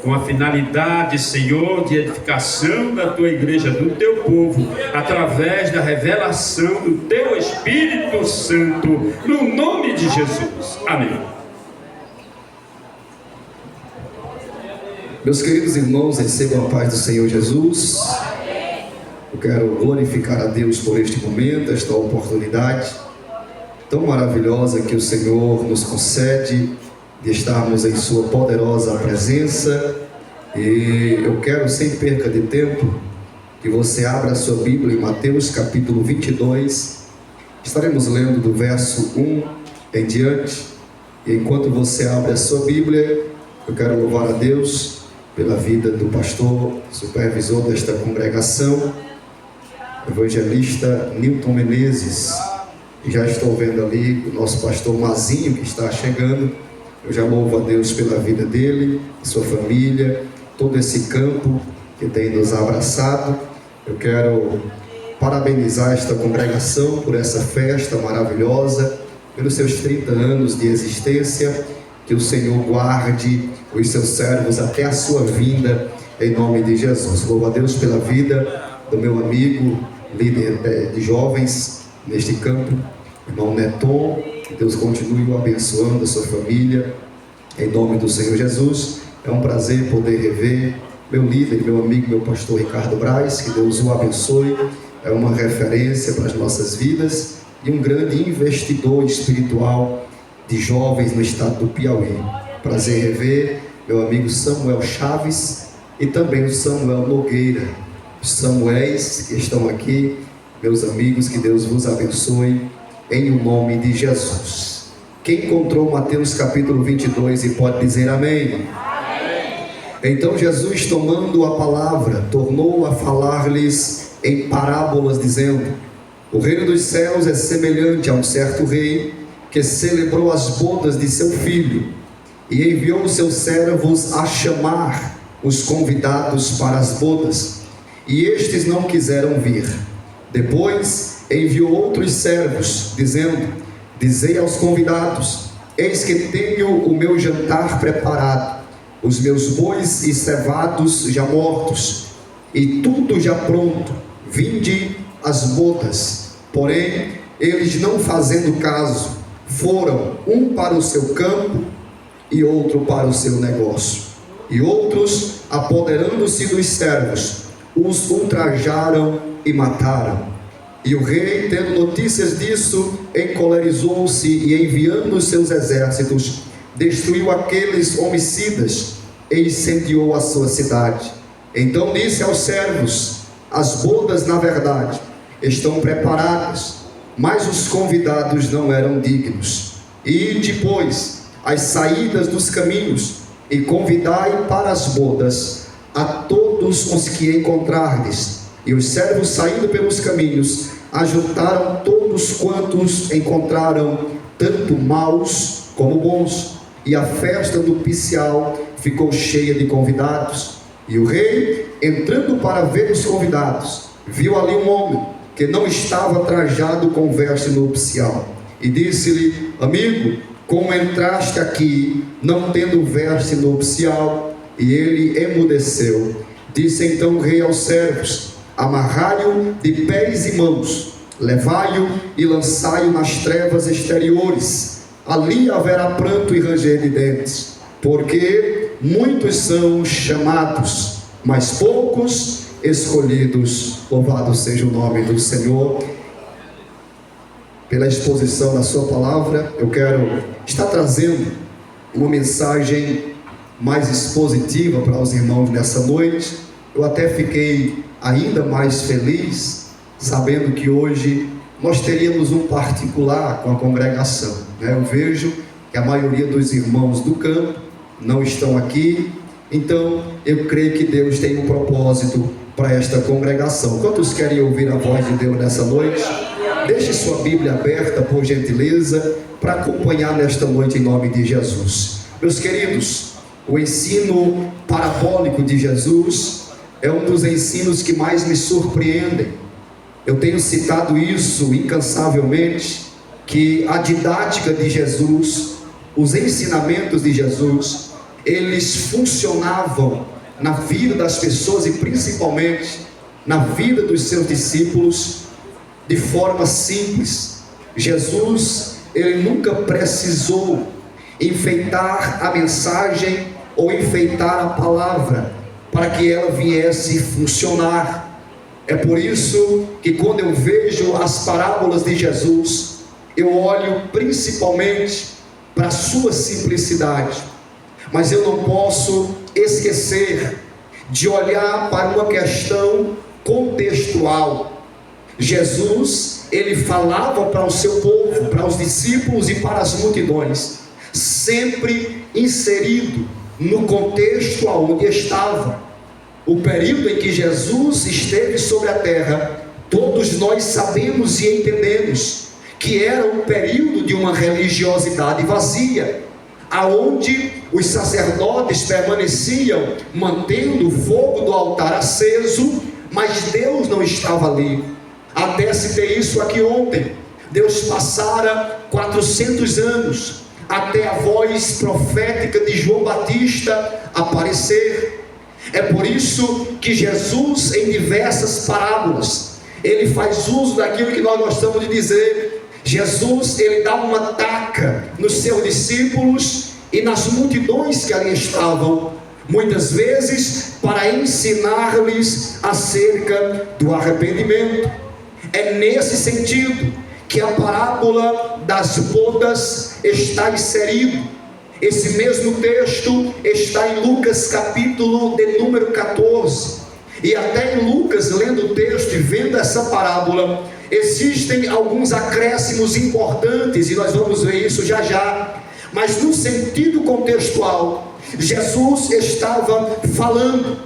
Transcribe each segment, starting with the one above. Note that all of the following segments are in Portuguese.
com a finalidade, Senhor, de edificação da tua igreja, do teu povo, através da revelação do teu Espírito Santo, no nome de Jesus. Amém. Meus queridos irmãos, recebam a paz do Senhor Jesus. Eu quero glorificar a Deus por este momento, esta oportunidade tão maravilhosa que o Senhor nos concede de estarmos em sua poderosa presença. E eu quero, sem perca de tempo, que você abra a sua Bíblia em Mateus capítulo 22. Estaremos lendo do verso 1 em diante. E enquanto você abre a sua Bíblia, eu quero louvar a Deus pela vida do pastor, supervisor desta congregação, evangelista Nilton Menezes. E já estou vendo ali o nosso pastor Mazinho, que está chegando. Eu já louvo a Deus pela vida dele, sua família, todo esse campo que tem nos abraçado. Eu quero parabenizar esta congregação por essa festa maravilhosa, pelos seus 30 anos de existência. Que o Senhor guarde os seus servos até a sua vinda, em nome de Jesus. Louvo a Deus pela vida do meu amigo, líder de jovens neste campo, irmão Neton. Que Deus continue o abençoando, a sua família, em nome do Senhor Jesus. É um prazer poder rever meu líder, meu amigo, meu pastor Ricardo Braz. Que Deus o abençoe. É uma referência para as nossas vidas e um grande investidor espiritual de jovens no estado do Piauí. Prazer rever meu amigo Samuel Chaves e também o Samuel Nogueira. Os Samuéis que estão aqui, meus amigos, que Deus vos abençoe em o nome de Jesus. Quem encontrou Mateus capítulo 22 e pode dizer amém? Amém. Então Jesus, tomando a palavra, tornou a falar-lhes em parábolas, dizendo: o reino dos céus é semelhante a um certo rei que celebrou as bodas de seu filho e enviou os seus servos a chamar os convidados para as bodas, e estes não quiseram vir. Depois enviou outros servos, dizendo: dizei aos convidados: eis que tenho o meu jantar preparado, os meus bois e cevados já mortos, e tudo já pronto, vinde às bodas. Porém, eles, não fazendo caso, foram um para o seu campo e outro para o seu negócio. E outros, apoderando-se dos servos, os ultrajaram e mataram. E o rei, tendo notícias disso, encolerizou-se e, enviando os seus exércitos, destruiu aqueles homicidas e incendiou a sua cidade. Então disse aos servos: as bodas, na verdade, estão preparadas, mas os convidados não eram dignos. Ide, pois, às saídas dos caminhos, e convidai para as bodas a todos os que encontrardes. E os servos, saindo pelos caminhos, ajuntaram todos quantos encontraram, tanto maus como bons. E a festa nupcial ficou cheia de convidados. E o rei, entrando para ver os convidados, viu ali um homem que não estava trajado com veste nupcial, e disse-lhe: amigo, como entraste aqui não tendo veste nupcial? E ele emudeceu. Disse então o rei aos servos: amarrai-o de pés e mãos, levai-o e lançai-o nas trevas exteriores, ali haverá pranto e ranger de dentes, porque muitos são chamados, mas poucos escolhidos. Louvado seja o nome do Senhor. Pela exposição da sua palavra, eu quero estar trazendo uma mensagem mais expositiva para os irmãos nessa noite. Eu até fiquei ainda mais feliz sabendo que hoje nós teríamos um particular com a congregação, né? Eu vejo que a maioria dos irmãos do campo não estão aqui, então eu creio que Deus tem um propósito para esta congregação. Quantos querem ouvir a voz de Deus nessa noite? Deixe sua Bíblia aberta, por gentileza, para acompanhar nesta noite em nome de Jesus. Meus queridos, o ensino parabólico de Jesus é um dos ensinos que mais me surpreendem. Eu tenho citado isso incansavelmente, que a didática de Jesus, os ensinamentos de Jesus, eles funcionavam na vida das pessoas e principalmente na vida dos seus discípulos de forma simples. Jesus, ele nunca precisou enfeitar a mensagem ou enfeitar a palavra para que ela viesse funcionar. É por isso que quando eu vejo as parábolas de Jesus, eu olho principalmente para a sua simplicidade, mas eu não posso esquecer de olhar para uma questão contextual. Jesus, ele falava para o seu povo, para os discípulos e para as multidões, sempre inserido no contexto aonde estava. O período em que Jesus esteve sobre a terra, todos nós sabemos e entendemos que era um período de uma religiosidade vazia, aonde os sacerdotes permaneciam mantendo o fogo do altar aceso, mas Deus não estava ali. Até citei isso aqui ontem. Deus passara 400 anos até a voz profética de João Batista aparecer. É por isso que Jesus, em diversas parábolas, ele faz uso daquilo que nós gostamos de dizer. Jesus, ele dá uma taca nos seus discípulos e nas multidões que ali estavam, muitas vezes para ensinar-lhes acerca do arrependimento. É nesse sentido que a parábola das bodas está inserida. Esse mesmo texto está em Lucas capítulo de número 14, e até em Lucas, lendo o texto e vendo essa parábola, existem alguns acréscimos importantes, e nós vamos ver isso já já. Mas no sentido contextual, Jesus estava falando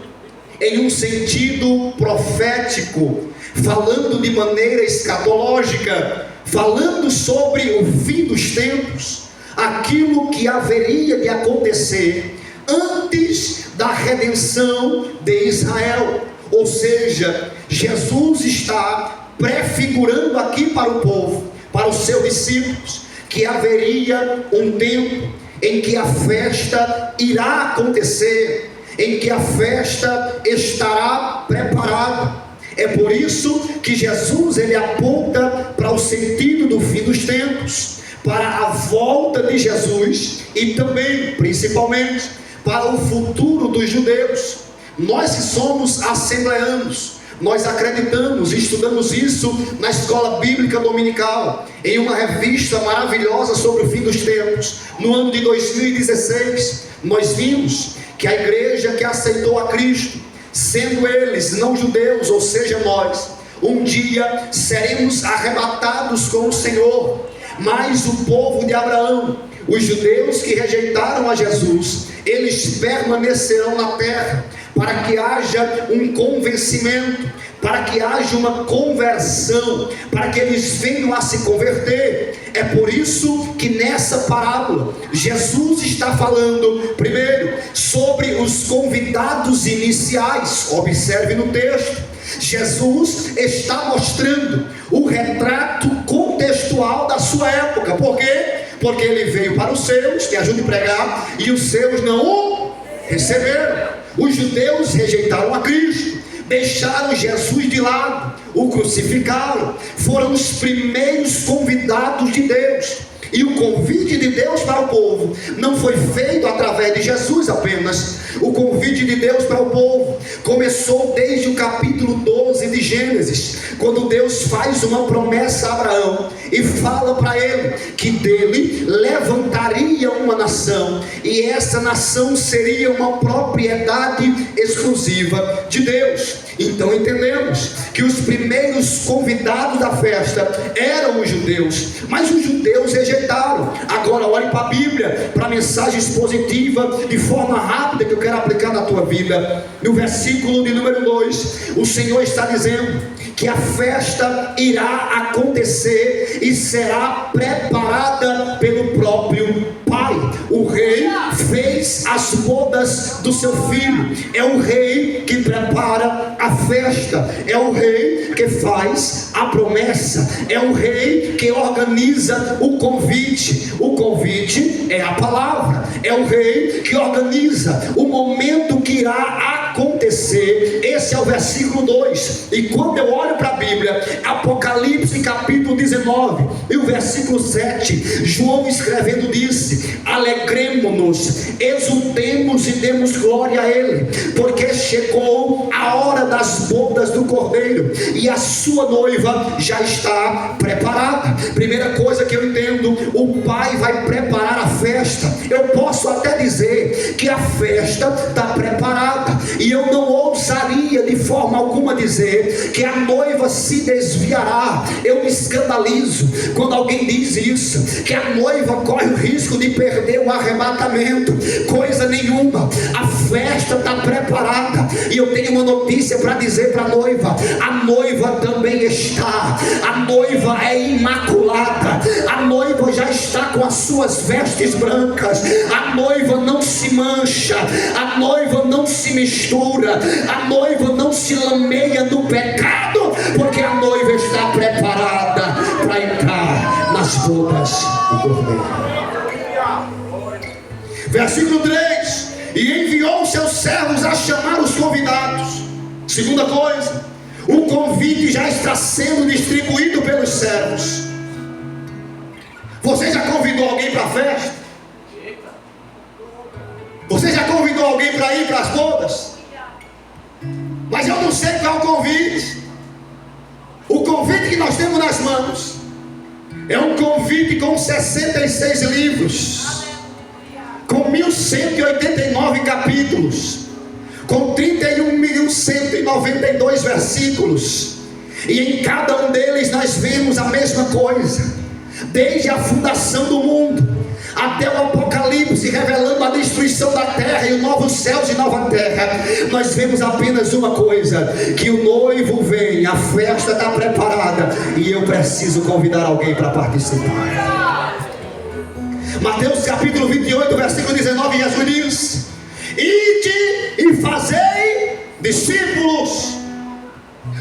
em um sentido profético, falando de maneira escatológica, falando sobre o fim dos tempos, aquilo que haveria de acontecer antes da redenção de Israel. Ou seja, Jesus está prefigurando aqui para o povo, para os seus discípulos, que haveria um tempo em que a festa irá acontecer, em que a festa estará preparada. É por isso que Jesus, ele aponta para o sentido do fim dos tempos, para a volta de Jesus e também, principalmente, para o futuro dos judeus. Nós que somos assembleanos, nós acreditamos e estudamos isso na escola bíblica dominical, em uma revista maravilhosa sobre o fim dos tempos. No ano de 2016, nós vimos que a igreja que aceitou a Cristo, sendo eles não judeus, ou seja, nós, um dia seremos arrebatados com o Senhor. Mas o povo de Abraão, os judeus que rejeitaram a Jesus, eles permanecerão na terra, para que haja um convencimento, para que haja uma conversão, para que eles venham a se converter. É por isso que nessa parábola, Jesus está falando, primeiro, sobre os convidados iniciais. Observe no texto, Jesus está mostrando o retrato contextual da sua época. Por quê? Porque ele veio para os seus, me ajude a pregar, e os seus não o receberam. Os judeus rejeitaram a Cristo, deixaram Jesus de lado, o crucificaram, foram os primeiros convidados de Deus. E o convite de Deus para o povo não foi feito através de Jesus apenas. O convite de Deus para o povo começou desde o capítulo 12 de Gênesis, quando Deus faz uma promessa a Abraão e fala para ele que dele levantaria uma nação, e essa nação seria uma propriedade exclusiva de Deus. Então entendemos que os primeiros convidados da festa eram os judeus, mas os judeus rejeitaram. Agora olhe para a Bíblia, para a mensagem expositiva, de forma rápida, que eu quero aplicar na tua vida. No versículo de número 2, o Senhor está dizendo que a festa irá acontecer e será preparada pelo próprio Pai. O rei fez as bodas do seu filho. É o rei que prepara a festa, é o rei que faz a promessa, é o rei que organiza o convite. O convite é a palavra, é o rei que organiza o momento que irá acontecer. Esse é o versículo 2. E quando eu olho para a Bíblia, Apocalipse capítulo 19 e o versículo 7, João escrevendo disse: alegremo-nos, exultemos e demos glória a Ele, porque chegou a hora das bodas do Cordeiro e a sua noiva já está preparada. Primeira coisa que eu entendo, o Pai vai preparar a festa. Eu posso até dizer que a festa está preparada, e eu não ousaria de forma alguma dizer que a noiva se desviará. Eu me escandalizo quando alguém diz isso, que a noiva corre o risco de perder o arrebatamento. Coisa nenhuma, a festa está preparada. E eu tenho uma notícia para dizer para a noiva também está. A noiva é imaculada, a noiva já está com as suas vestes brancas, a noiva não se mancha, a noiva não se mistura, a noiva não se lameia no pecado, porque a noiva está preparada para entrar nas bodas do Cordeiro. Versículo 3: e enviou seus servos a chamar os convidados. Segunda coisa, o convite já está sendo distribuído pelos servos. Você já convidou alguém para a festa? Você já convidou alguém para ir para as bodas? Mas eu não sei qual é o convite. O convite que nós temos nas mãos é um convite com 66 livros, com 1189 capítulos, com 31.192 versículos, e em cada um deles nós vemos a mesma coisa, desde a fundação do mundo até o Apocalipse, revelando a destruição da terra e os novos céus e nova terra. Nós vemos apenas uma coisa: que o noivo vem, a festa está preparada, e eu preciso convidar alguém para participar. Mateus capítulo 28, versículo 19, Jesus diz: ide e fazei discípulos.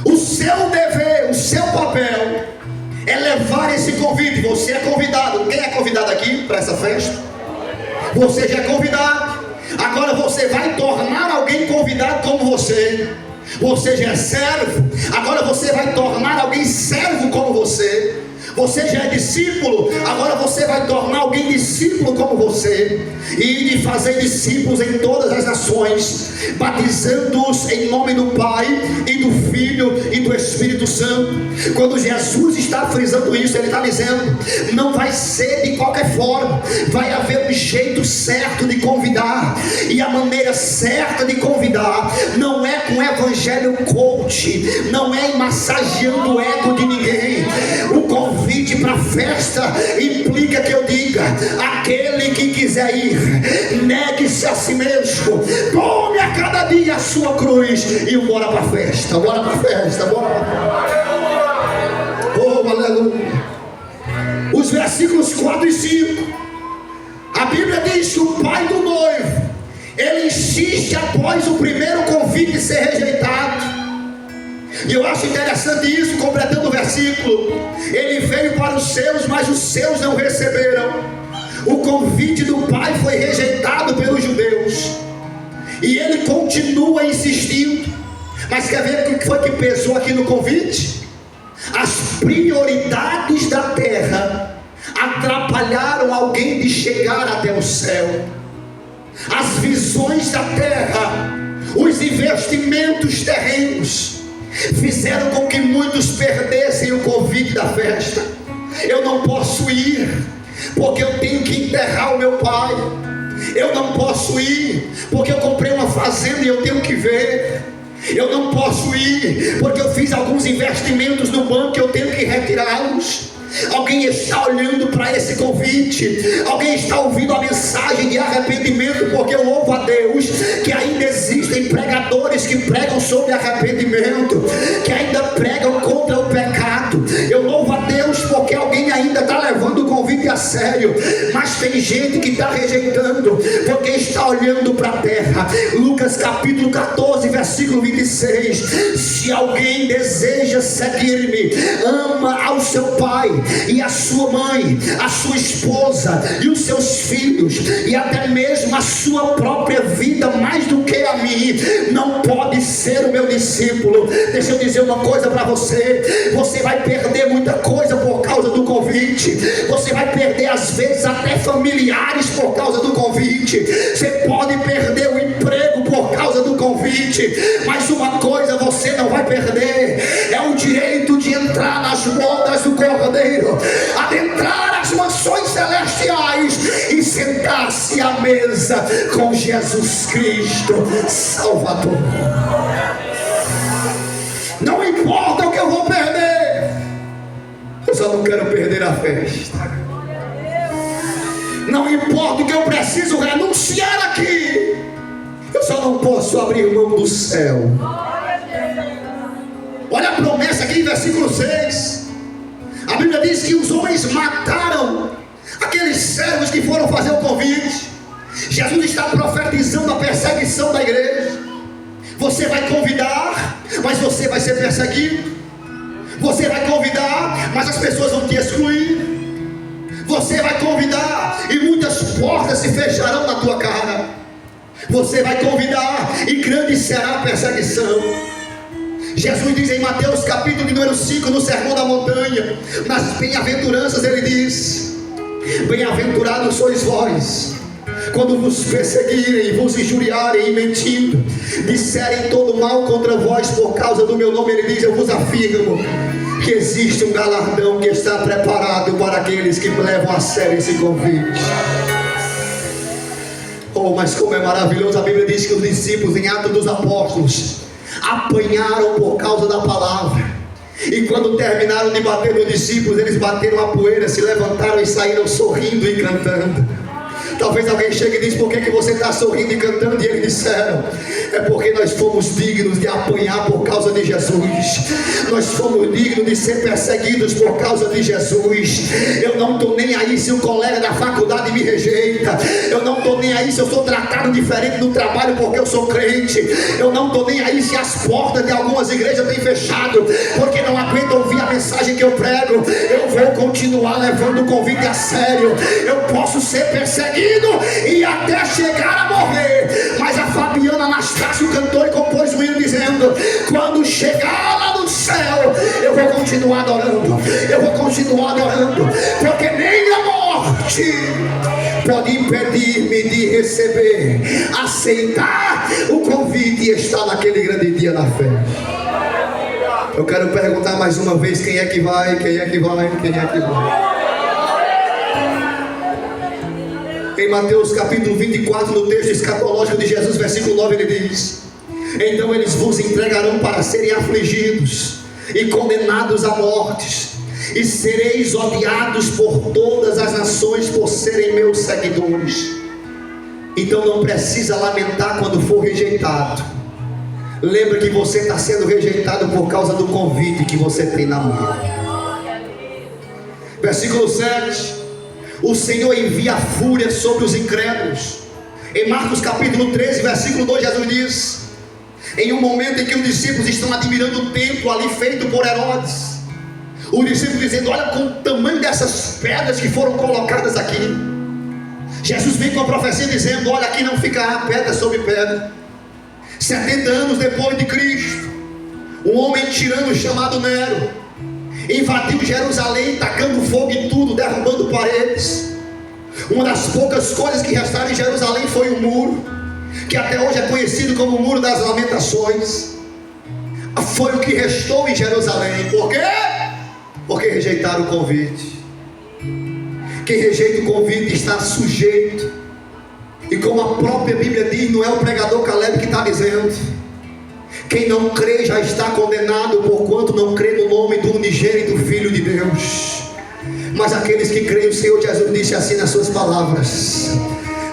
O seu dever, o seu papel é levar esse convite. Você é convidado. Quem é convidado aqui para essa festa? Você já é convidado. Agora você vai tornar alguém convidado como você. Você já é servo, agora você vai tornar alguém servo como você. Você já é discípulo, agora você vai tornar alguém discípulo como você. E de fazer discípulos em todas as nações, batizando-os em nome do Pai e do Filho e do Espírito Santo. Quando Jesus está frisando isso, Ele está dizendo: não vai ser de qualquer forma, vai haver um jeito certo de convidar. E a maneira certa de convidar não é com evangelho coach, não é massageando o ego de ninguém. O convite para a festa implica que eu diga: aquele que quiser ir, negue-se a si mesmo, tome a cada dia a sua cruz e bora para a festa, bora para a festa, bora para a festa. Oh, aleluia. Os versículos 4 e 5, a Bíblia diz que o pai do noivo, ele insiste após o primeiro convite ser rejeitado. E eu acho interessante isso, completando o versículo: ele veio para os seus, mas os seus não receberam. O convite do Pai foi rejeitado pelos judeus, e ele continua insistindo. Mas quer ver o que foi que pesou aqui no convite? As prioridades da terra atrapalharam alguém de chegar até o céu. As visões da terra, os investimentos terrenos, fizeram com que muitos perdessem o convite da festa. Eu não posso ir, porque eu tenho que enterrar o meu pai. Eu não posso ir, porque eu comprei uma fazenda e eu tenho que ver. Eu não posso ir, porque eu fiz alguns investimentos no banco e eu tenho que retirá-los. Alguém está olhando para esse convite, alguém está ouvindo a mensagem de arrependimento, porque eu louvo a Deus que ainda existe pregadores que pregam sobre arrependimento, que ainda pregam contra o pecado. Eu louvo a Deus porque alguém ainda está levando o convite a sério, mas tem gente que está rejeitando, porque está olhando para a terra. Lucas capítulo 14, versículo 26: se alguém deseja seguir-me, ama ao seu pai e a sua mãe, a sua esposa e os seus filhos, e até mesmo a sua própria vida mais do que a mim, não pode ser o meu discípulo. Deixa eu dizer uma coisa para você: você vai perder muita coisa por causa do convite. Você vai perder às vezes até familiares por causa do convite. Você pode perder o emprego por causa do convite, mas uma coisa você não vai perder: é o direito de entrar nas bodas do Cordeiro, adentrar as mansões celestiais e sentar-se à mesa com Jesus Cristo Salvador. Não importa o que eu vou perder, eu só não quero perder a festa. Não importa o que eu preciso renunciar aqui, eu só não posso abrir mão do céu. Olha a promessa aqui em versículo 6. A Bíblia diz que os homens mataram aqueles servos que foram fazer o convite. Jesus está profetizando a perseguição da igreja. Você vai convidar, mas você vai ser perseguido. Você vai convidar, mas as pessoas vão te excluir. Você vai convidar e muitas portas se fecharão na tua cara. Você vai convidar e grande será a perseguição. Jesus diz em Mateus capítulo de número 5, no Sermão da Montanha, nas bem-aventuranças, ele diz: bem-aventurados sois vós, quando vos perseguirem, vos injuriarem e mentindo, disserem todo mal contra vós por causa do meu nome. Ele diz: eu vos afirmo que existe um galardão que está preparado para aqueles que levam a sério esse convite. Oh, mas como é maravilhoso! A Bíblia diz que os discípulos, em Atos dos Apóstolos, apanharam por causa da palavra, e quando terminaram de bater nos discípulos, eles bateram a poeira, se levantaram e saíram sorrindo e cantando. Talvez alguém chegue e diz: por que você está sorrindo e cantando? E eles disseram: é porque nós fomos dignos de apanhar por causa de Jesus. Nós fomos dignos de ser perseguidos por causa de Jesus. Eu não estou nem aí se o colega da faculdade me rejeita. Eu não estou nem aí se eu sou tratado diferente no trabalho porque eu sou crente. Eu não estou nem aí se as portas de algumas igrejas têm fechado porque não aguentam ouvir a mensagem que eu prego. Eu vou continuar levando o convite a sério. Eu posso ser perseguido e até chegar a morrer, mas a Fabiana Anastácio cantou e compôs o hino dizendo: quando chegar lá no céu, eu vou continuar adorando, eu vou continuar adorando, porque nem a morte pode impedir-me de receber, aceitar o convite e estar naquele grande dia na fé. Eu quero perguntar mais uma vez: quem é que vai? Quem é que vai? Quem é que vai? Em Mateus capítulo 24, no texto escatológico de Jesus, versículo 9, ele diz: então eles vos entregarão para serem afligidos e condenados à morte, e sereis odiados por todas as nações por serem meus seguidores. Então não precisa lamentar quando for rejeitado. Lembra que você está sendo rejeitado por causa do convite que você tem na mão. Versículo 7: o Senhor envia fúria sobre os incrédulos. Em Marcos capítulo 13, versículo 2, Jesus diz: em um momento em que os discípulos estão admirando o templo ali feito por Herodes, os discípulos dizendo: olha com o tamanho dessas pedras que foram colocadas aqui. Jesus vem com a profecia dizendo: olha, aqui não ficará pedra sobre pedra. 70 anos depois de Cristo, um homem tirano chamado Nero invadiu Jerusalém, tacando fogo em tudo, derrubando paredes. Uma das poucas coisas que restaram em Jerusalém foi o muro, que até hoje é conhecido como o Muro das Lamentações. Foi o que restou em Jerusalém. Por quê? Porque rejeitaram o convite. Quem rejeita o convite está sujeito. E como a própria Bíblia diz, não é o pregador Caleb que está dizendo: quem não crê já está condenado, porquanto não crê no nome do unigênito Filho de Deus. Mas aqueles que creem, o Senhor Jesus disse assim nas suas palavras: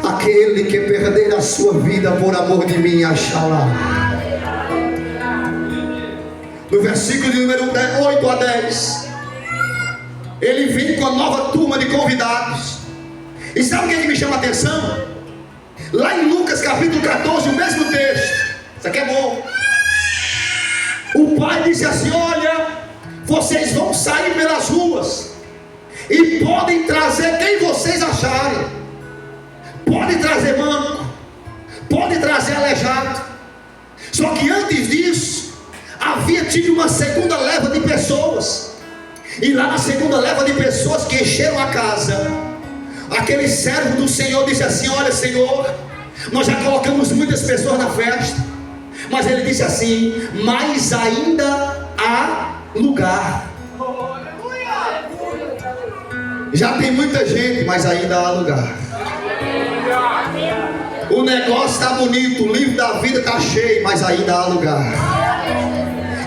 aquele que perder a sua vida por amor de mim, achará. No versículo de número 8 a 10, ele vem com a nova turma de convidados. E sabe o que me chama a atenção? Lá em Lucas capítulo 14, o mesmo texto. Isso aqui é bom. O pai disse assim: olha, vocês vão sair pelas ruas e podem trazer quem vocês acharem. Podem trazer manco, podem trazer aleijado. Só que antes disso, havia tido uma segunda leva de pessoas. E lá na segunda leva de pessoas que encheram a casa, aquele servo do Senhor disse assim: olha, Senhor, nós já colocamos muitas pessoas na festa. Mas ele disse assim: mas ainda há lugar. Já tem muita gente, mas ainda há lugar. O negócio está bonito, o livro da vida está cheio, mas ainda há lugar.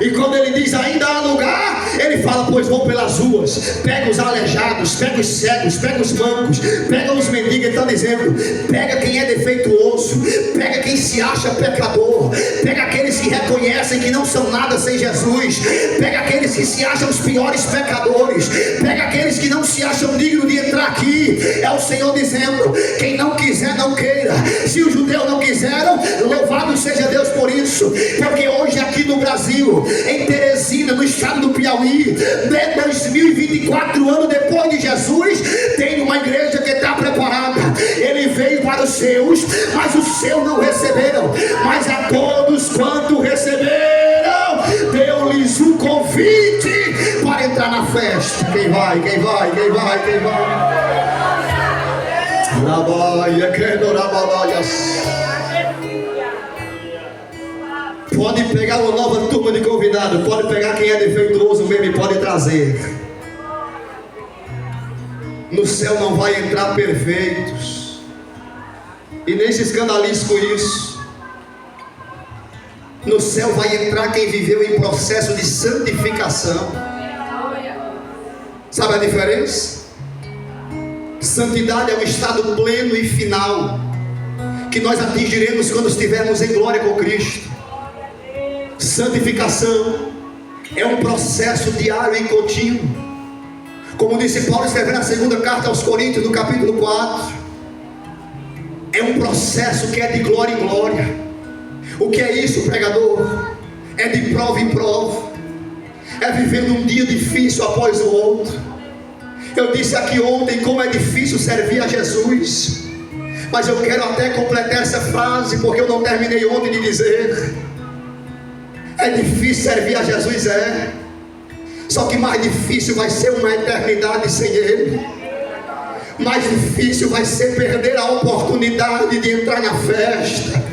E quando ele diz ainda há lugar, ele fala: pois vão pelas ruas, pega os aleijados, pega os cegos, pega os mancos, pega os mendigos. Ele está dizendo: pega quem é defeituoso, pega quem se acha pecador, pega aqueles que reconhecem que não são nada sem Jesus, pega aqueles que se acham os piores pecadores, pega aqueles que não se acham dignos de entrar aqui. É o Senhor dizendo: quem não quiser, não queira. Se os judeus não quiseram, louvado seja Deus por isso. Porque hoje aqui no Brasil, em Teresina, no estado do Piauí, 2024 anos depois de Jesus, tem uma igreja que está preparada. Ele veio para os seus, mas os seus não receberam. Mas a todos quanto receberam, deu-lhes um convite para entrar na festa. Quem vai, quem vai, quem vai, quem vai? Pode pegar uma nova turma de convidados, pode pegar quem é defeituoso mesmo e pode trazer. No céu não vai entrar perfeitos, e nem se escandalize com isso. No céu vai entrar quem viveu em processo de santificação. Sabe a diferença? Santidade é um estado pleno e final que nós atingiremos quando estivermos em glória com Cristo. Santificação é um processo diário e contínuo. Como disse Paulo escrevendo na segunda carta aos Coríntios, no capítulo 4, é um processo que é de glória em glória. O que é isso, pregador? É de prova em prova, é vivendo um dia difícil após o outro. Eu disse aqui ontem como é difícil servir a Jesus, mas eu quero até completar essa frase, porque eu não terminei ontem de dizer. É difícil servir a Jesus, é. Só que mais difícil vai ser uma eternidade sem Ele. Mais difícil vai ser perder a oportunidade de entrar na festa.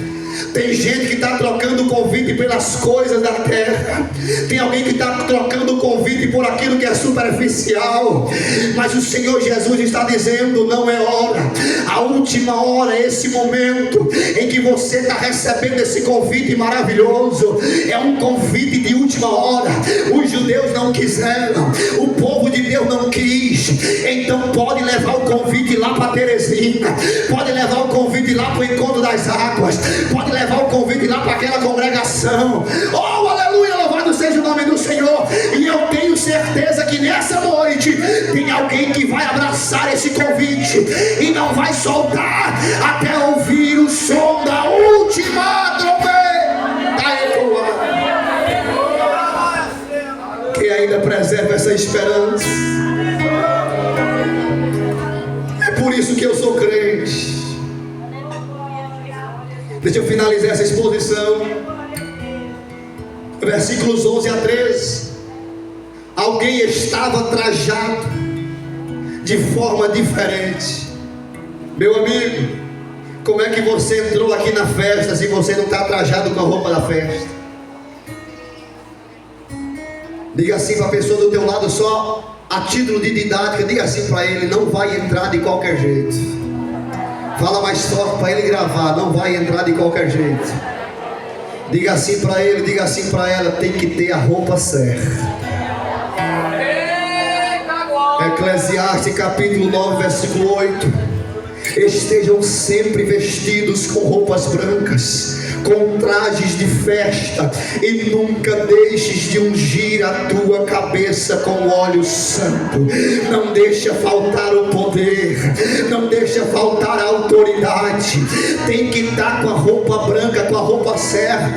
Tem gente que está trocando o convite pelas coisas da terra. Tem alguém que está trocando o convite por aquilo que é superficial. Mas o Senhor Jesus está dizendo: não é hora. A última hora é esse momento em que você está recebendo esse convite maravilhoso. É um convite de última hora. Os judeus não quiseram, o povo de Deus não quis. Então pode levar o convite lá para Teresina, pode levar o convite lá para o encontro das águas, pode levar o convite lá para aquela congregação. Oh, aleluia, louvado seja o nome do Senhor. E eu tenho certeza que nessa noite tem alguém que vai abraçar esse convite e não vai soltar até ouvir o som da última trombeta ecoar. Que ainda preserva essa esperança. É por isso que eu sou crente. Deixa eu finalizar essa exposição. Versículos 11 a 13. Alguém estava trajado de forma diferente. Meu amigo, como é que você entrou aqui na festa se você não está trajado com a roupa da festa? Diga assim para a pessoa do teu lado, só a título de didática. Diga assim para ele: não vai entrar de qualquer jeito. Fala mais forte para ele gravar: não vai entrar de qualquer jeito. Diga assim para ele, diga assim para ela: tem que ter a roupa certa. Eclesiastes capítulo 9 versículo 8: estejam sempre vestidos com roupas brancas, com trajes de festa, e nunca deixes de ungir a tua cabeça com óleo santo. Não deixa faltar o poder, não deixa faltar a autoridade. Tem que estar com a roupa branca, com a roupa certa,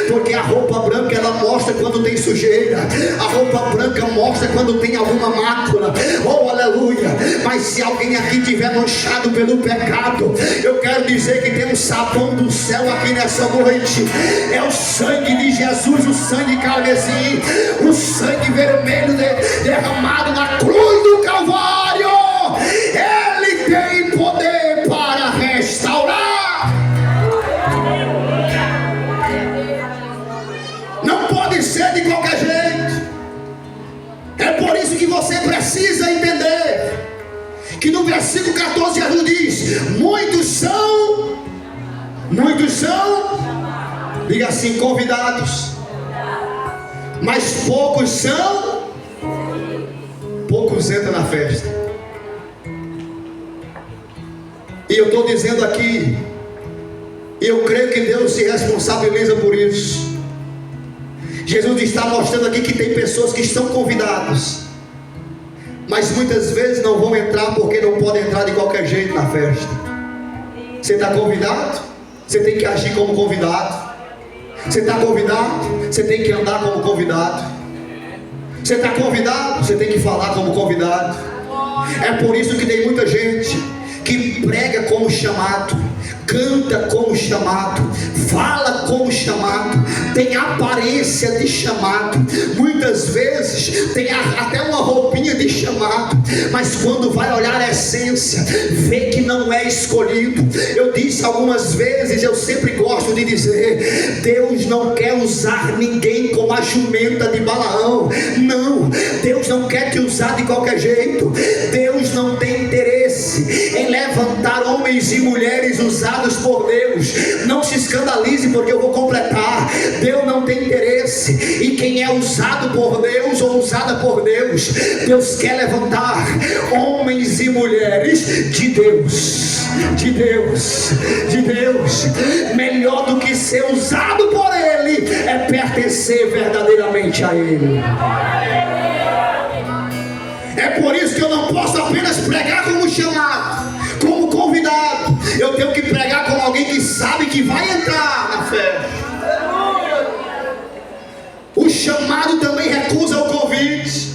porque a roupa branca ela mostra quando tem sujeira, a roupa branca mostra quando tem alguma mácula. Oh, aleluia! Mas se alguém aqui tiver manchado pelo pecado, eu quero dizer que tem um sabão do céu aqui nessa noite. É o sangue de Jesus, o sangue carmesim, o sangue vermelho derramado na cruz do Calvário. Ele tem poder para restaurar. Não pode ser de qualquer jeito. É por isso que você precisa entender que no versículo 14 Jesus diz: muitos são, diga assim, convidados, mas poucos entram na festa. E eu estou dizendo aqui, e eu creio que Deus se responsabiliza por isso. Jesus está mostrando aqui que tem pessoas que estão convidadas, mas muitas vezes não vão entrar porque não podem entrar de qualquer jeito na festa. Você está convidado? Você tem que agir como convidado. Você está convidado? Você tem que andar como convidado. Você está convidado? Você tem que falar como convidado. É por isso que tem muita gente que prega como chamado, canta como chamado, fala como chamado, tem aparência de chamado, muitas vezes tem até uma roupinha de chamado, mas quando vai olhar a essência, vê que não é escolhido. Eu disse algumas vezes, eu sempre gosto de dizer: Deus não quer usar ninguém como a jumenta de Balaão. Não, Deus não quer te usar de qualquer jeito. Deus não tem interesse em levantar homens e mulheres usados por Deus. Não se escandalize, porque eu vou completar. Deus não tem interesse em quem é usado por Deus ou usada por Deus. Deus quer levantar homens e mulheres de Deus, de Deus, de Deus. Melhor do que ser usado por Ele é pertencer verdadeiramente a Ele. É por isso que eu não posso apenas pregar como chamado, como convidado. Eu tenho que pregar como alguém que sabe que vai entrar na festa. O chamado também recusa o convite.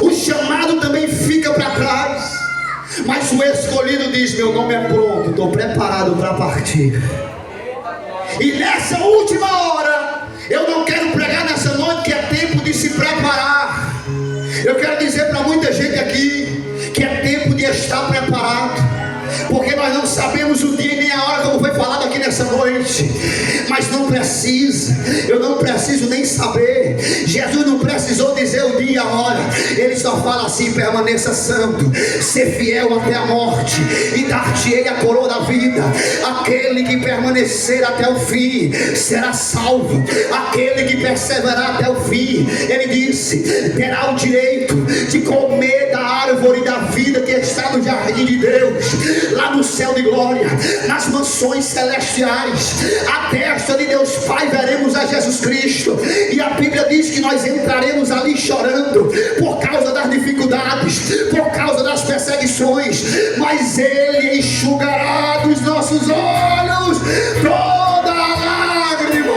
O chamado também fica para trás. Mas o escolhido diz: meu nome é pronto, estou preparado para partir. E nessa última hora, eu não quero pregar nessa noite que é tempo de se preparar. Eu quero dizer para muita gente aqui que é tempo de estar preparado, porque nós não sabemos o dia nem a hora, como foi falado aqui nessa noite. Mas não precisa, eu não preciso nem saber. Jesus não precisou dizer o dia e a hora. Ele só fala assim: permaneça santo, ser fiel até a morte, e dar-te-ei a coroa da vida. Aquele que permanecer até o fim será salvo. Aquele que perseverar até o fim, ele disse, terá o direito de comer da árvore da vida que está no jardim de Deus, lá no céu de glória, nas mansões celestiais. À destra de Deus Pai veremos a Jesus Cristo, e a Bíblia diz que nós entraremos ali chorando por causa das dificuldades, por causa das perseguições, mas Ele enxugará dos nossos olhos toda lágrima.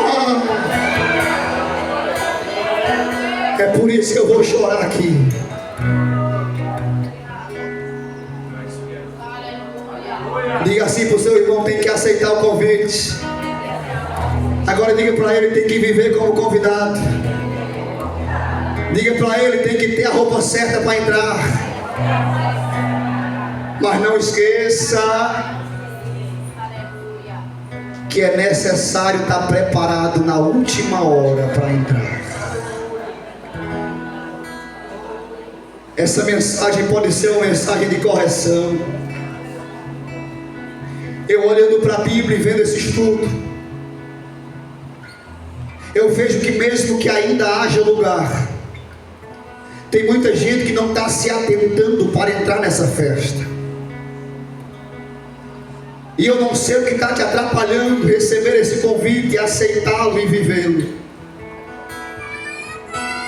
É por isso que eu vou chorar aqui. Diga assim para o seu irmão: tem que aceitar o convite. Agora diga para ele: tem que viver como convidado. Diga para ele: tem que ter a roupa certa para entrar. Mas não esqueça que é necessário estar preparado na última hora para entrar. Essa mensagem pode ser uma mensagem de correção. Eu olhando para a Bíblia e vendo esse estudo, eu vejo que mesmo que ainda haja lugar, tem muita gente que não está se atentando para entrar nessa festa. E eu não sei o que está te atrapalhando receber esse convite, aceitá-lo e vivê-lo.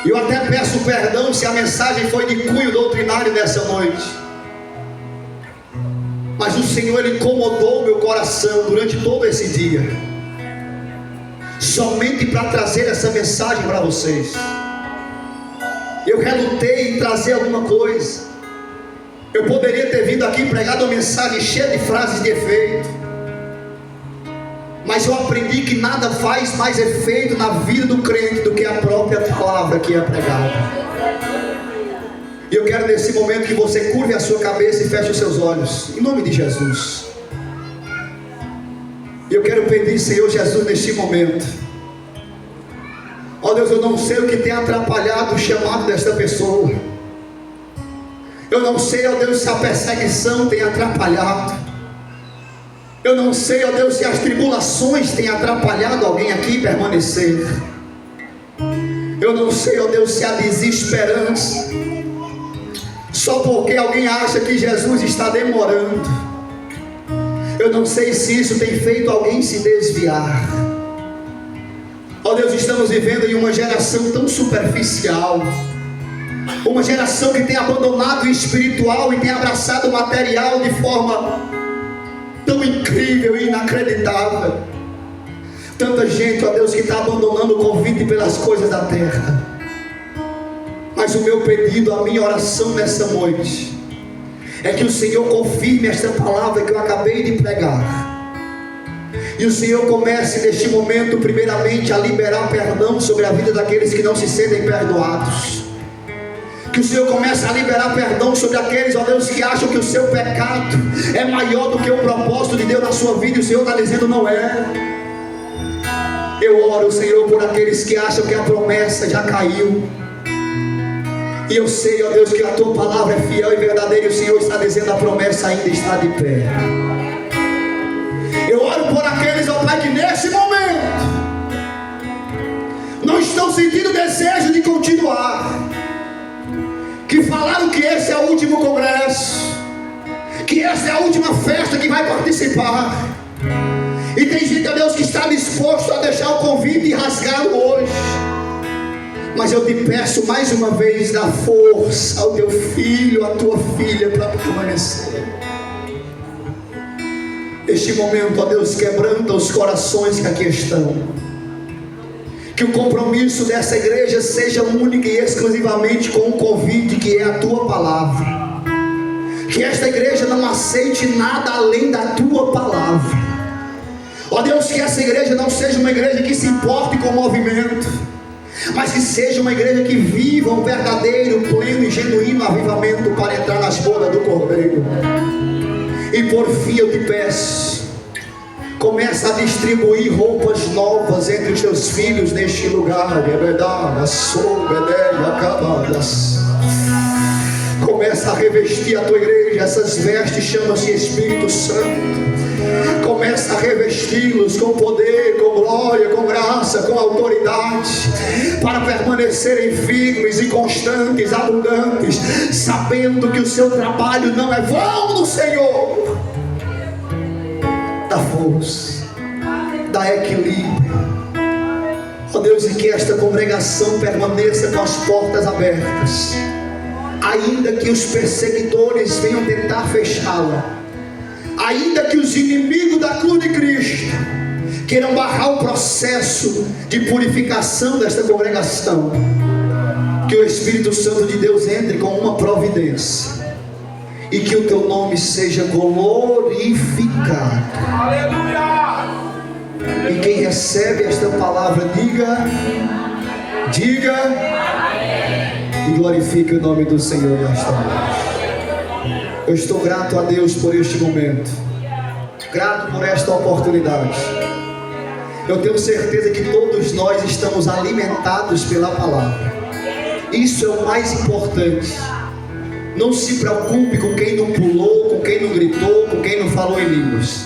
Eu até peço perdão se a mensagem foi de cunho doutrinário nessa noite. Mas o Senhor, Ele incomodou meu coração durante todo esse dia, somente para trazer essa mensagem para vocês. Eu relutei em trazer alguma coisa. Eu poderia ter vindo aqui pregado uma mensagem cheia de frases de efeito, mas eu aprendi que nada faz mais efeito na vida do crente do que a própria palavra que é pregada. E eu quero nesse momento que você curve a sua cabeça e feche os seus olhos, em nome de Jesus. E eu quero pedir, Senhor Jesus, neste momento, ó Deus, eu não sei o que tem atrapalhado o chamado desta pessoa. Eu não sei, ó Deus, se a perseguição tem atrapalhado. Eu não sei, ó Deus, se as tribulações têm atrapalhado alguém aqui permanecer. Eu não sei, ó Deus, se a desesperança, só porque alguém acha que Jesus está demorando. Eu não sei se isso tem feito alguém se desviar. Ó Deus, estamos vivendo em uma geração tão superficial, uma geração que tem abandonado o espiritual e tem abraçado o material de forma tão incrível e inacreditável. Tanta gente, ó Deus, que está abandonando o convite pelas coisas da terra. Mas o meu pedido, a minha oração nessa noite é que o Senhor confirme esta palavra que eu acabei de pregar, e o Senhor comece neste momento primeiramente a liberar perdão sobre a vida daqueles que não se sentem perdoados. Que o Senhor comece a liberar perdão sobre aqueles, ó Deus, que acham que o seu pecado é maior do que o propósito de Deus na sua vida, e o Senhor está dizendo não é. Eu oro, Senhor, por aqueles que acham que a promessa já caiu. E eu sei, ó Deus, que a tua palavra é fiel e verdadeira, e o Senhor está dizendo a promessa ainda está de pé. Eu oro por aqueles, ó Pai, que nesse momento não estão sentindo desejo de continuar, que falaram que esse é o último congresso, que essa é a última festa que vai participar. E tem gente, ó Deus, que está disposto a deixar o convite e rasgá-lo hoje. Mas eu te peço mais uma vez, dá força ao teu filho, à tua filha, para permanecer. Este momento, ó Deus, quebranta os corações que aqui estão. Que o compromisso dessa igreja seja única e exclusivamente com o convite que é a tua palavra. Que esta igreja não aceite nada além da tua palavra. Ó Deus, que essa igreja não seja uma igreja que se importe com o movimento, mas que seja uma igreja que viva um verdadeiro, pleno e genuíno avivamento para entrar nas bodas do Cordeiro. E por fim eu te peço, começa a distribuir roupas novas entre os teus filhos neste lugar. É verdade, começa a revestir a tua igreja. Essas vestes chamam-se Espírito Santo. Começa a revesti-los com poder, com glória, com graça, com autoridade, para permanecerem firmes e constantes, abundantes, sabendo que o seu trabalho não é vão no Senhor. Dá força, dá equilíbrio, ó Deus, e que esta congregação permaneça com as portas abertas, ainda que os perseguidores venham tentar fechá-la, ainda que os inimigos da cruz de Cristo queiram barrar o processo de purificação desta congregação. Que o Espírito Santo de Deus entre com uma providência e que o teu nome seja glorificado. Aleluia! E quem recebe esta palavra, diga e glorifique o nome do Senhor nesta noite. Eu estou grato a Deus por este momento, grato por esta oportunidade. Eu tenho certeza que todos nós estamos alimentados pela palavra. Isso é o mais importante. Não se preocupe com quem não pulou, com quem não gritou, com quem não falou em línguas.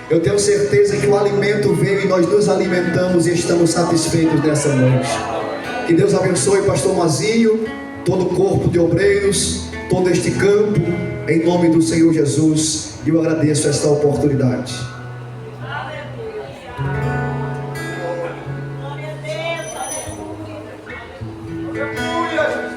Eu tenho certeza que o alimento veio e nós nos alimentamos e estamos satisfeitos nessa noite. Que Deus abençoe pastor Mazinho, todo o corpo de obreiros, todo este campo, em nome do Senhor Jesus. E eu agradeço esta oportunidade.